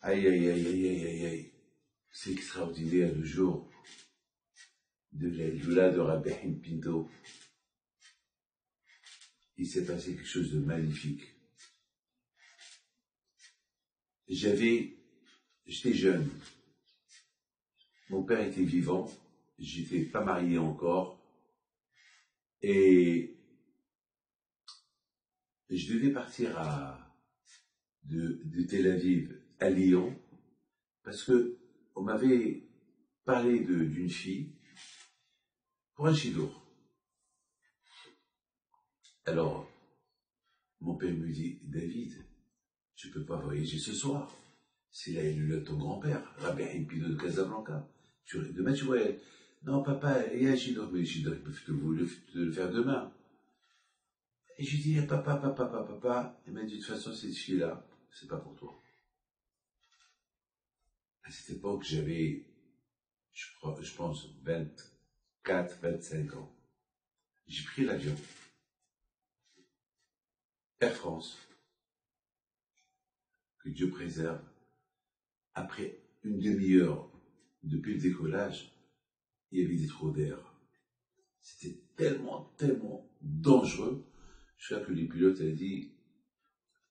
Aïe, aïe, aïe, aïe, aïe, aïe, aïe. C'est extraordinaire le jour de l'Aïloula de Rabbi Haim Pinto. Il s'est passé quelque chose de magnifique. J'étais jeune. Mon père était vivant. J'étais pas marié encore. Et je devais partir de Tel Aviv à Lyon parce que on m'avait parlé d'une fille pour un chidour. Alors, mon père me dit, David, tu peux pas voyager ce soir. C'est là le ton grand-père, Rabbi Haim Pinto de Casablanca. Demain tu voyages. Non, papa, il y a un chidour, mais le chidour, ils peuvent te le faire demain. Et je lui dis, papa. Il m'a dit, de toute façon, cette fille-là, c'est pas pour toi. À cette époque, j'avais, je pense, 24, 25 ans. J'ai pris l'avion. Air France, que Dieu préserve. Après une demi-heure depuis le décollage, il y avait des trous d'air. C'était tellement dangereux, jusqu'à que les pilotes avaient dit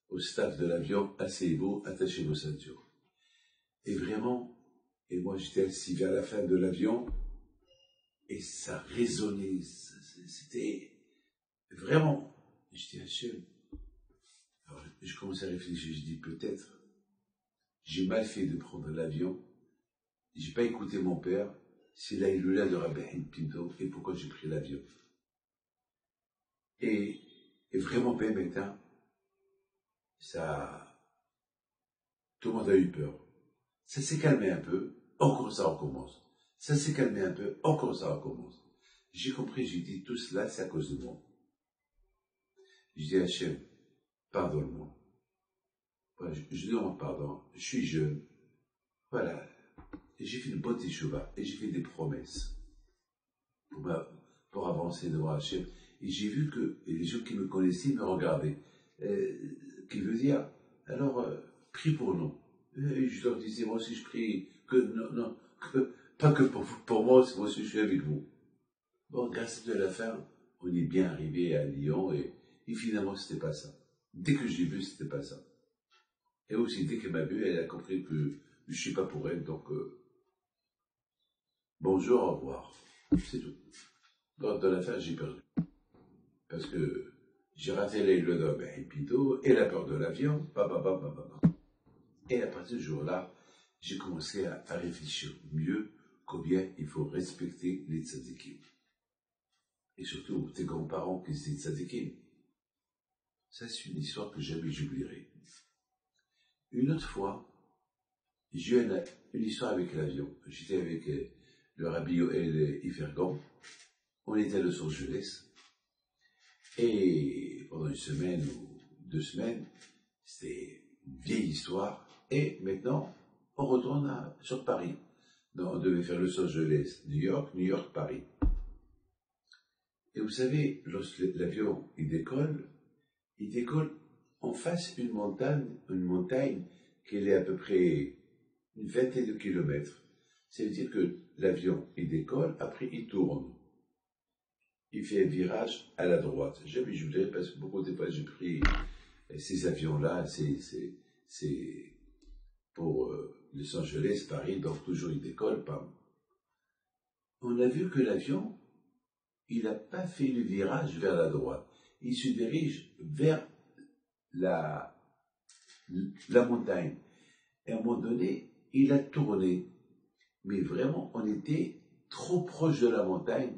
au staff de l'avion, asseyez-vous, attachez vos ceintures. Et vraiment, et moi j'étais assis vers la fin de l'avion, et ça résonnait, c'était vraiment, j'étais Hachem. Alors je commençais à réfléchir, je dis peut-être, j'ai mal fait de prendre l'avion, j'ai pas écouté mon père, c'est l'Aïloula de Rabbi Haim Pinto, et pourquoi j'ai pris l'avion. Et vraiment, ben maintenant, tout le monde a eu peur. Ça s'est calmé un peu, encore ça recommence. Ça s'est calmé un peu, encore ça recommence. J'ai compris, j'ai dit, tout cela, c'est à cause de moi. Je dis, Hachem, pardonne-moi. Voilà, je demande pardon, je suis jeune. Voilà, et j'ai fait une bonne teshuva, et j'ai fait des promesses pour avancer devant Hachem. Et j'ai vu que les gens qui me connaissaient me regardaient. Qui veut dire, alors, prie pour nous. Et je leur disais, moi aussi je prie, pas que pour moi aussi je suis avec vous. Bon, grâce à la fin, on est bien arrivé à Lyon, et finalement c'était pas ça. Dès que je l'ai vu, c'était pas ça. Et aussi, dès qu'elle m'a vu, elle a compris que je suis pas pour elle, donc, bonjour, au revoir. C'est tout. Dans la fin, j'ai perdu. Parce que j'ai raté l'aigle d'homme et Pinto, et la peur de l'avion, Et à partir de ce jour-là, j'ai commencé à réfléchir mieux combien il faut respecter les tzadikim. Et surtout, tes grands-parents qui étaient tzadikim. Ça, c'est une histoire que jamais j'oublierai. Une autre fois, j'ai eu une histoire avec l'avion. J'étais avec le Rabbi Yoel Ifergan. On était à Los Angeles. Et pendant une semaine ou 2 semaines, c'était une vieille histoire. Et maintenant, on retourne sur Paris. Donc, on devait faire Los Angeles, New York, Paris. Et vous savez, lorsque l'avion il décolle en face d'une montagne qui est à peu près une vingtaine de kilomètres. Ça veut dire que l'avion il décolle, après il tourne. Il fait un virage à la droite. Jamais je voudrais, parce que beaucoup de fois j'ai pris ces avions-là, c'est pour Los Angeles, Paris, donc toujours il décolle, pam. On a vu que l'avion, il n'a pas fait le virage vers la droite. Il se dirige vers la montagne. Et à un moment donné, il a tourné. Mais vraiment, on était trop proche de la montagne.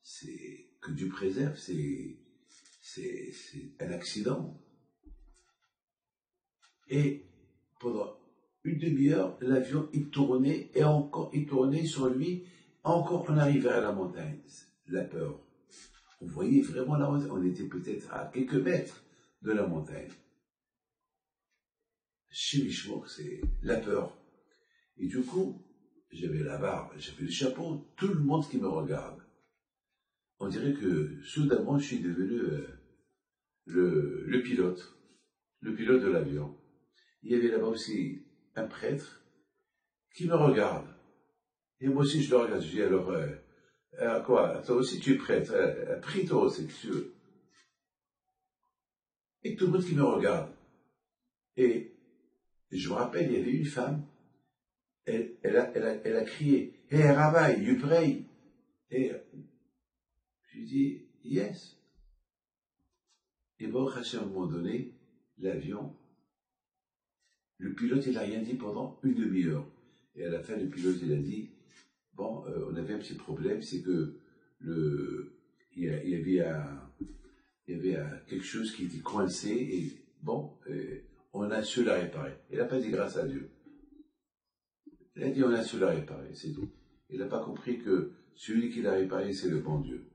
C'est que Dieu préserve, c'est un accident. Et pendant une demi-heure, l'avion il tournait et encore il tournait sur lui. Encore on arrivait à la montagne. La peur. On voyait vraiment la montagne. On était peut-être à quelques mètres de la montagne. Chez Mishmok, c'est la peur. Et du coup, j'avais la barbe, j'avais le chapeau, tout le monde qui me regarde. On dirait que soudainement, je suis devenu le pilote de l'avion. Il y avait là-bas aussi un prêtre qui me regarde. Et moi aussi, je le regarde. Je dis, alors, quoi? Toi aussi, tu es prêtre. Prie toi aussi, que tu veux. Et tout le monde qui me regarde. Et je me rappelle, il y avait une femme, elle a crié, Hey, Rabbi, you pray. Et je lui dis, yes. Et bon, à un moment donné, l'avion, le pilote, il n'a rien dit pendant une demi-heure. Et à la fin, le pilote, il a dit, bon, on avait un petit problème, c'est que il y avait quelque chose qui était coincé, et bon, on a su la réparer. Il n'a pas dit grâce à Dieu. Il a dit on a su la réparer, c'est tout. Il n'a pas compris que celui qui l'a réparé, c'est le bon Dieu.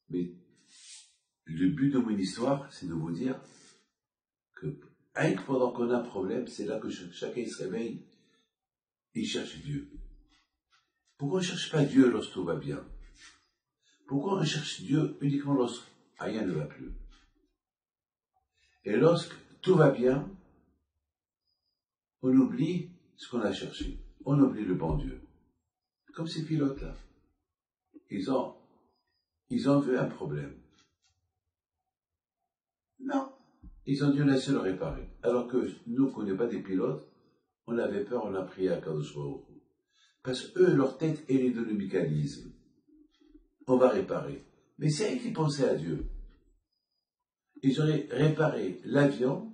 Mais le but de mon histoire, c'est de vous dire que pendant qu'on a un problème, c'est là que chacun se réveille et cherche Dieu. Pourquoi on ne cherche pas Dieu lorsque tout va bien? Pourquoi on cherche Dieu uniquement lorsque rien ne va plus? Et lorsque tout va bien, on oublie ce qu'on a cherché. On oublie le bon Dieu. Comme ces pilotes-là. Ils ont vu un problème. Non. Ils ont dit on a su le réparer. Alors que nous, qu'on n'est pas des pilotes, on avait peur, on a prié à Kadosh Baruch Hu. Parce que eux, leur tête, elle est dans le mécanisme. On va réparer. Mais c'est eux qui pensaient à Dieu. Ils auraient réparé l'avion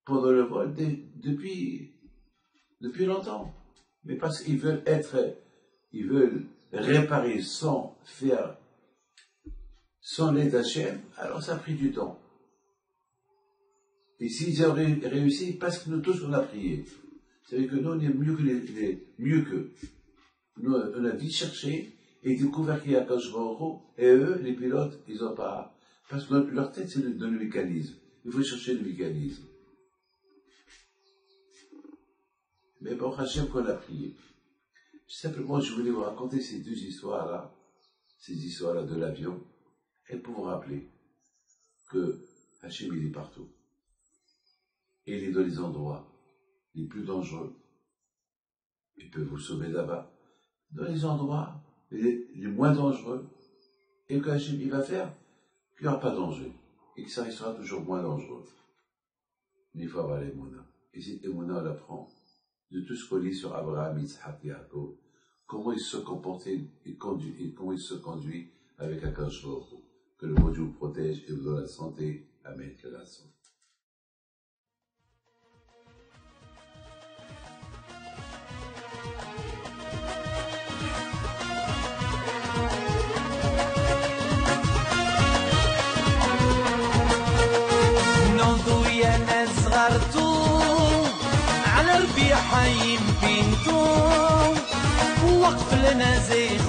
pendant le vol depuis longtemps. Mais parce qu'ils veulent réparer sans l'aide d'Hachem, alors ça a pris du temps. Et s'ils auraient réussi, parce que nous tous on a prié. C'est-à-dire que nous on est mieux qu'eux. Nous on a vite cherché et découvert qu'il y a Kadosh Baruch Hu, et eux, les pilotes, ils n'ont pas. Parce que leur tête c'est dans le mécanisme. Il faut chercher le mécanisme. Mais bon, Hachem qu'on a prié. Simplement, je voulais vous raconter ces deux histoires-là, de l'avion, et pour vous rappeler que Hachem, il est partout. Et il est dans les endroits les plus dangereux. Il peut vous sauver là-bas. Dans les endroits les moins dangereux. Et que Hachem, il va faire qu'il n'y aura pas de danger. Et que ça restera toujours moins dangereux. Mais il faut avoir l'Emouna. Et cette Emouna, on l'apprend de tout ce qu'on lit sur Abraham, Yitzhak, Yaakov. Comment il se comportait et comment il se conduit avec Akadosh Baruch Hu. Que le bon Dieu vous protège et vous donne la santé. Amen. Que la santé. على ربيع حيم بنتو وقف لنا زين